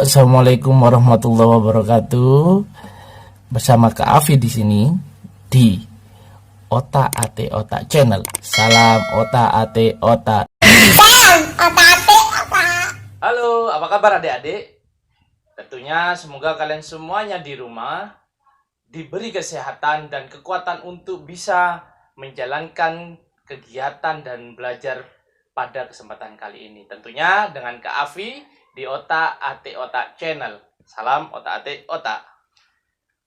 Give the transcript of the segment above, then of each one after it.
Assalamualaikum warahmatullahi wabarakatuh. Bersama Kak Afi di sini di Otak Ate Otak Channel. Salam Otak Ate Otak. Halo, apa kabar adik-adik? Tentunya semoga kalian semuanya di rumah diberi kesehatan dan kekuatan untuk bisa menjalankan kegiatan dan belajar pada kesempatan kali ini. Tentunya dengan Kak Afi di Otak Ate Otak Channel. Salam Otak Ate Otak.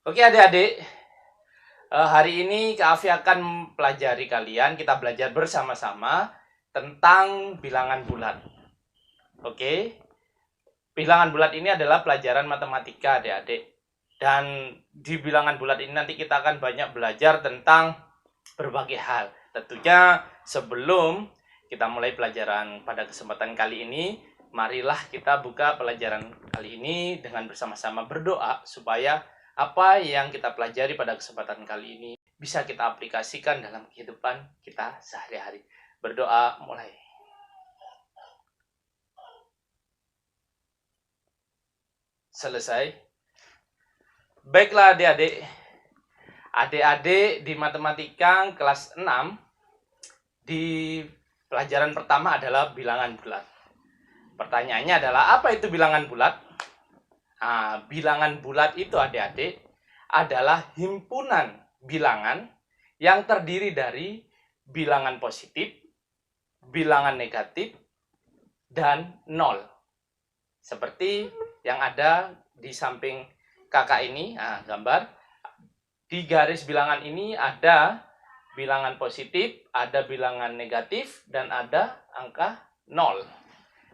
Oke adik-adik, hari ini Kak Afi akan pelajari kalian, kita belajar bersama-sama tentang bilangan bulat. Oke, bilangan bulat ini adalah pelajaran matematika adik-adik. Dan di bilangan bulat ini nanti kita akan banyak belajar tentang berbagai hal. Tentunya sebelum kita mulai pelajaran pada kesempatan kali ini, marilah kita buka pelajaran kali ini dengan bersama-sama berdoa supaya apa yang kita pelajari pada kesempatan kali ini bisa kita aplikasikan dalam kehidupan kita sehari-hari. Berdoa mulai. Selesai. Baiklah adik-adik. Adik-adik di matematika kelas 6 di pelajaran pertama adalah bilangan bulat. Pertanyaannya adalah apa itu bilangan bulat? Nah, bilangan bulat itu adik-adik adalah himpunan bilangan yang terdiri dari bilangan positif, bilangan negatif, dan nol. Seperti yang ada di samping kakak ini, gambar. Di garis bilangan ini ada bilangan positif, ada bilangan negatif, dan ada angka 0.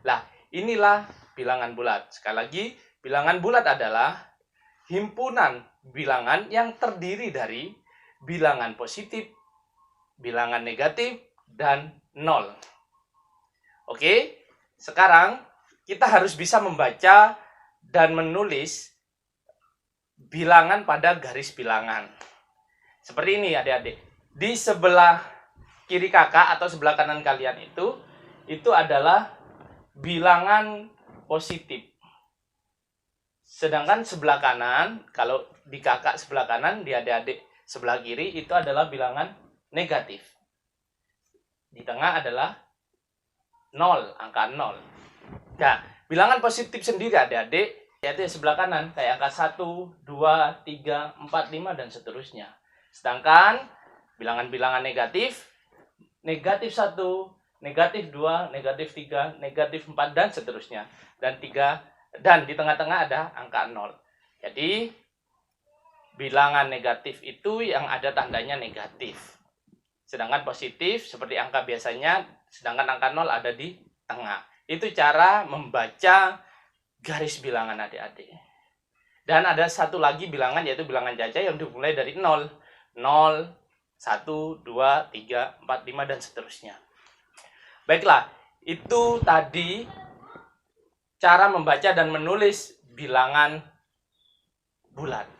Nah, inilah bilangan bulat. Sekali lagi, bilangan bulat adalah himpunan bilangan yang terdiri dari bilangan positif, bilangan negatif, dan 0. Oke, sekarang kita harus bisa membaca dan menulis bilangan pada garis bilangan. Seperti ini adik-adik. Di sebelah kiri kakak atau sebelah kanan kalian itu adalah bilangan positif. Sedangkan sebelah kanan, kalau di kakak sebelah kanan, di adik-adik sebelah kiri itu adalah bilangan negatif. Di tengah adalah 0, angka 0. Nah, bilangan positif sendiri adik-adik yaitu sebelah kanan kayak angka 1, 2, 3, 4, 5 dan seterusnya. Sedangkan bilangan-bilangan negatif, negatif 1, negatif 2, negatif 3, negatif 4 dan seterusnya. Dan di tengah-tengah ada angka 0. Jadi bilangan negatif itu yang ada tandanya negatif. Sedangkan positif seperti angka biasanya, sedangkan angka 0 ada di tengah. Itu cara membaca garis bilangan adik-adik. Dan ada satu lagi bilangan yaitu bilangan jajak yang dimulai dari 0. 0, 1, 2, 3, 4, 5 dan seterusnya. Baiklah, itu tadi cara membaca dan menulis bilangan bulat.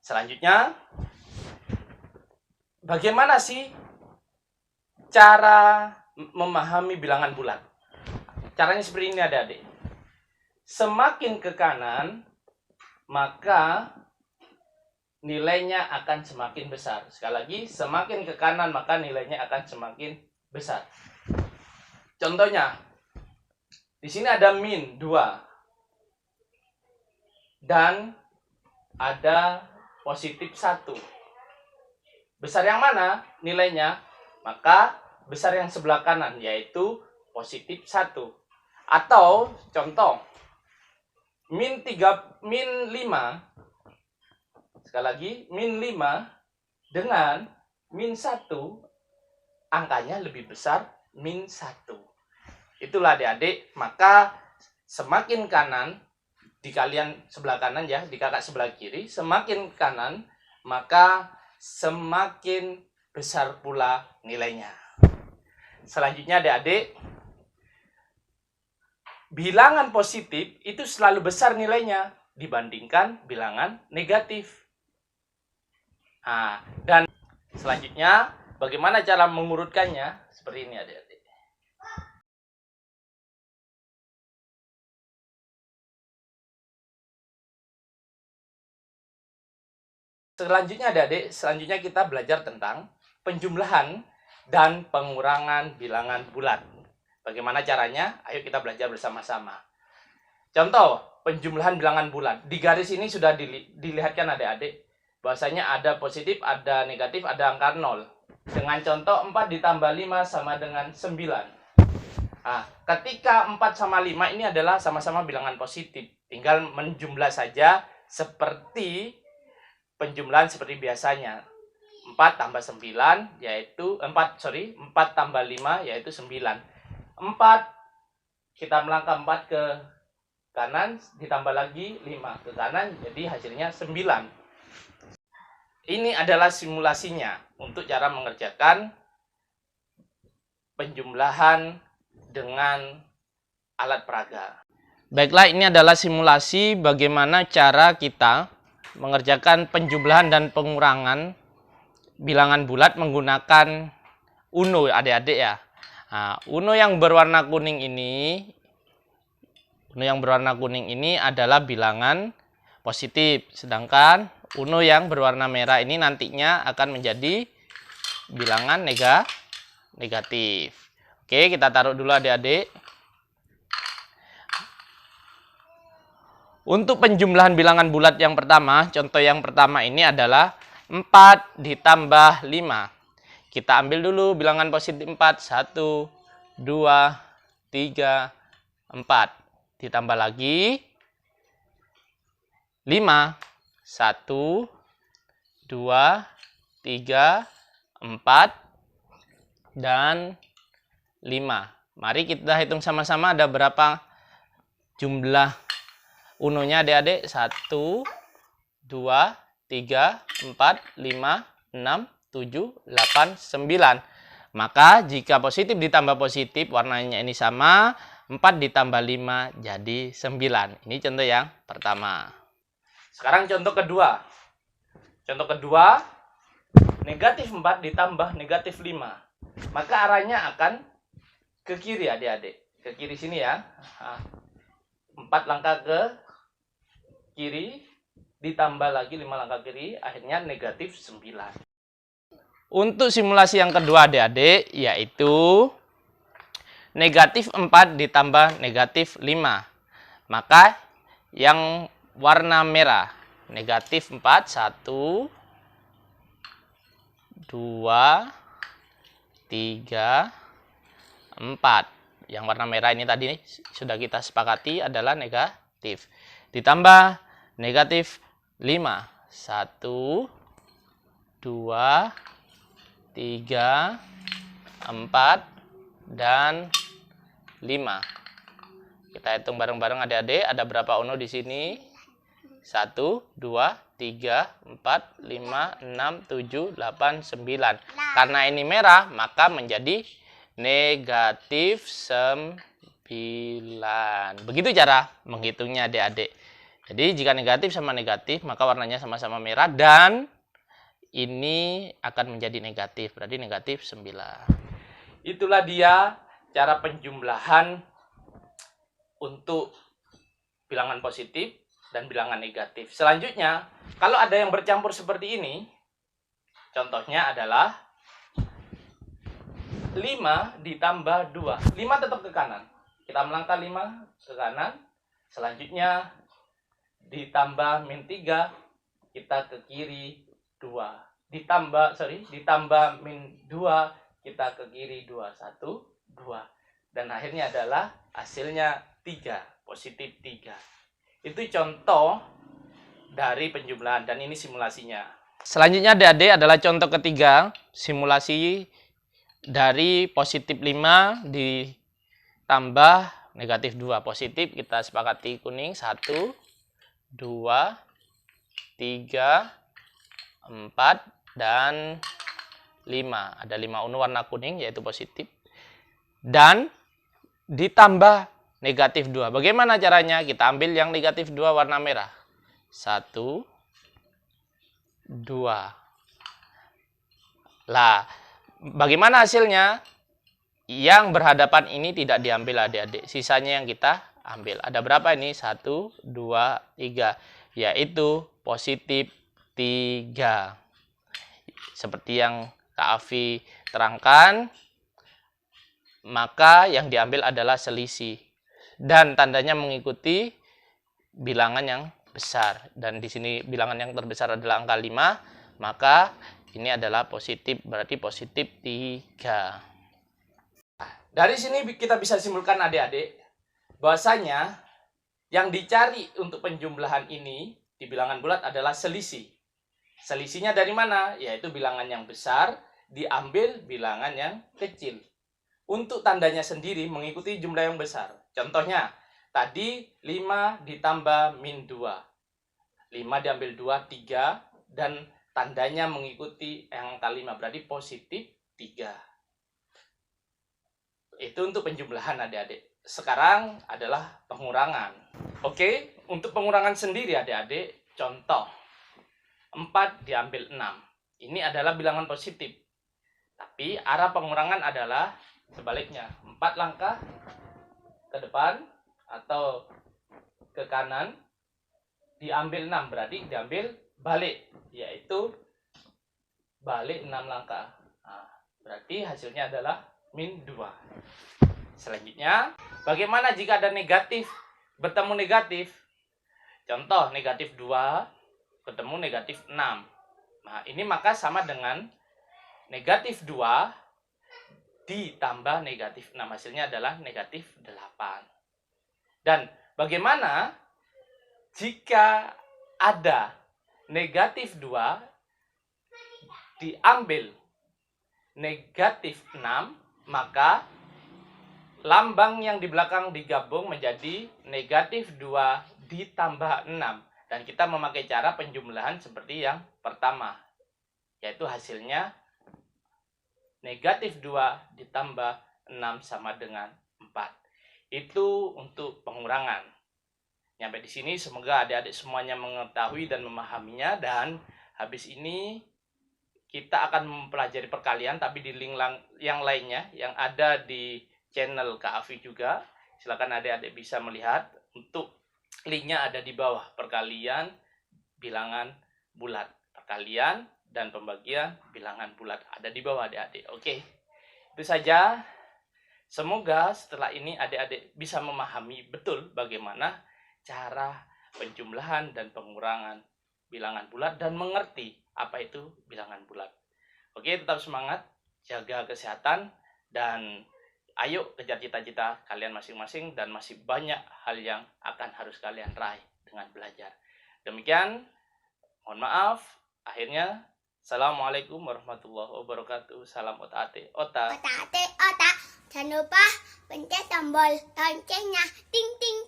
Selanjutnya, bagaimana sih cara memahami bilangan bulat? Caranya seperti ini adik-adik. Semakin ke kanan, maka nilainya akan semakin besar. Sekali lagi, semakin ke kanan, maka nilainya akan semakin besar. Contohnya, di sini ada min 2. Dan ada positif 1. Besar yang mana nilainya? Maka besar yang sebelah kanan, yaitu positif 1. Atau, contoh, min 5. Sekali lagi, min 5 dengan min 1, angkanya lebih besar min 1. Itulah adik-adik, maka semakin kanan, di kalian sebelah kanan ya, di kakak sebelah kiri, semakin kanan, maka semakin besar pula nilainya. Selanjutnya adik-adik, bilangan positif itu selalu besar nilainya dibandingkan bilangan negatif. Dan selanjutnya, bagaimana cara mengurutkannya? Seperti ini adik-adik. Selanjutnya adik-adik, selanjutnya kita belajar tentang penjumlahan dan pengurangan bilangan bulat. Bagaimana caranya? Ayo kita belajar bersama-sama. Contoh, penjumlahan bilangan bulat. Di garis ini sudah dilihatkan adik-adik, bahwasanya ada positif, ada negatif, ada angka 0. Dengan contoh 4 ditambah 5 sama dengan 9. Nah, ketika 4 sama 5 ini adalah sama-sama bilangan positif. Tinggal menjumlah saja seperti penjumlahan seperti biasanya. 4 tambah 9 yaitu 4 tambah 5 yaitu 9. 4 kita melangkah 4 ke kanan ditambah lagi 5 ke kanan jadi hasilnya 9. Ini adalah simulasinya untuk cara mengerjakan penjumlahan dengan alat peraga. Baiklah, ini adalah simulasi bagaimana cara kita mengerjakan penjumlahan dan pengurangan bilangan bulat menggunakan Uno adik-adik ya. Nah, Uno yang berwarna kuning ini adalah bilangan positif, sedangkan Uno yang berwarna merah ini nantinya akan menjadi bilangan negatif. Oke, kita taruh dulu adik-adik. Untuk penjumlahan bilangan bulat yang pertama, contoh yang pertama ini adalah 4 ditambah 5. Kita ambil dulu bilangan positif 4. 1, 2, 3, 4. Ditambah lagi 5. 1, 2, 3, 4, dan 5. Mari kita hitung sama-sama ada berapa jumlah Unonya adik-adik. 1, 2, 3, 4, 5, 6, 7, 8, 9. Maka jika positif ditambah positif warnanya ini sama, 4 ditambah 5 jadi 9. Ini contoh yang pertama. Sekarang contoh kedua. Contoh kedua, negatif 4 ditambah negatif 5. Maka arahnya akan ke kiri adik-adik. Ke kiri sini ya. 4 langkah ke kiri ditambah lagi 5 langkah kiri, akhirnya negatif 9. Untuk simulasi yang kedua adik-adik yaitu negatif 4 ditambah negatif 5. Maka yang warna merah negatif 4, 1, 2, 3, 4. Yang warna merah ini tadi sudah kita sepakati adalah negatif. Ditambah negatif 5. 1, 2, 3, 4, dan 5. Kita hitung bareng-bareng adik-adik. Ada berapa Uno di sini? 1, 2, 3, 4, 5, 6, 7, 8, 9. Karena ini merah, maka menjadi negatif 9. Begitu cara menghitungnya adik-adik. Jadi jika negatif sama negatif, maka warnanya sama-sama merah dan ini akan menjadi negatif. Berarti negatif 9. Itulah dia cara penjumlahan untuk bilangan positif dan bilangan negatif. Selanjutnya, kalau ada yang bercampur seperti ini, contohnya adalah 5 ditambah 2. 5 tetap ke kanan. Kita melangkah 5 ke kanan. Selanjutnya ditambah min 3, kita ke kiri 2. Ditambah min 2, kita ke kiri 2. 1, 2. Dan akhirnya adalah hasilnya 3, positif 3. Itu contoh dari penjumlahan dan ini simulasinya. Selanjutnya adik-adik adalah contoh ketiga, simulasi dari positif 5 ditambah negatif 2. Positif kita sepakati kuning. 1, 2, 3, 4, dan 5. Ada 5 Uno warna kuning yaitu positif. Dan ditambah negatif 2. Bagaimana caranya? Kita ambil yang negatif 2 warna merah. 1, 2. Lah, bagaimana hasilnya? Yang berhadapan ini tidak diambil adik-adik. Sisanya yang kita ambil. Ada berapa ini? 1, 2, 3. Yaitu positif 3. Seperti yang Kak Afi terangkan, maka yang diambil adalah selisih. Dan tandanya mengikuti bilangan yang besar. Dan di sini bilangan yang terbesar adalah angka 5, maka ini adalah positif, berarti positif 3. Dari sini kita bisa simpulkan adik-adik, bahwasanya yang dicari untuk penjumlahan ini di bilangan bulat adalah selisih. Selisihnya dari mana? Yaitu bilangan yang besar diambil bilangan yang kecil. Untuk tandanya sendiri mengikuti jumlah yang besar. Contohnya, tadi 5 ditambah min 2. 5 diambil 2, 3. Dan tandanya mengikuti angka 5. Berarti positif 3. Itu untuk penjumlahan adik-adik. Sekarang adalah pengurangan. Oke, untuk pengurangan sendiri adik-adik, contoh. 4 diambil 6. Ini adalah bilangan positif. Tapi arah pengurangan adalah sebaliknya. 4 langkah ke depan atau ke kanan, diambil 6. Berarti diambil balik. Yaitu balik 6 langkah. Nah, berarti hasilnya adalah min 2. Selanjutnya, bagaimana jika ada negatif bertemu negatif? Contoh, negatif 2 ketemu negatif 6. Nah, ini maka sama dengan negatif 2 ditambah negatif 6. Hasilnya adalah negatif 8. Dan bagaimana jika ada negatif 2 diambil negatif 6, maka lambang yang di belakang digabung menjadi negatif 2 ditambah 6. Dan kita memakai cara penjumlahan seperti yang pertama, yaitu hasilnya negatif 2 ditambah 6 sama dengan 4. Itu untuk pengurangan. Sampai di sini semoga adik-adik semuanya mengetahui dan memahaminya. Dan habis ini kita akan mempelajari perkalian, tapi di link yang lainnya yang ada di channel Kak Afi juga. Silakan adik-adik bisa melihat. Untuk linknya ada di bawah, perkalian bilangan bulat. Perkalian dan pembagian bilangan bulat ada di bawah adik-adik. Oke, itu saja. Semoga setelah ini adik-adik bisa memahami betul bagaimana cara penjumlahan dan pengurangan bilangan bulat dan mengerti apa itu bilangan bulat. Oke, tetap semangat, jaga kesehatan, dan ayo kejar cita-cita kalian masing-masing, dan masih banyak hal yang akan harus kalian raih dengan belajar. Demikian, mohon maaf. Akhirnya, Assalamualaikum warahmatullahi wabarakatuh. Salam otak-atik. Otak. Otak-atik, otak. Jangan lupa pencet tombol loncengnya. Ting ting.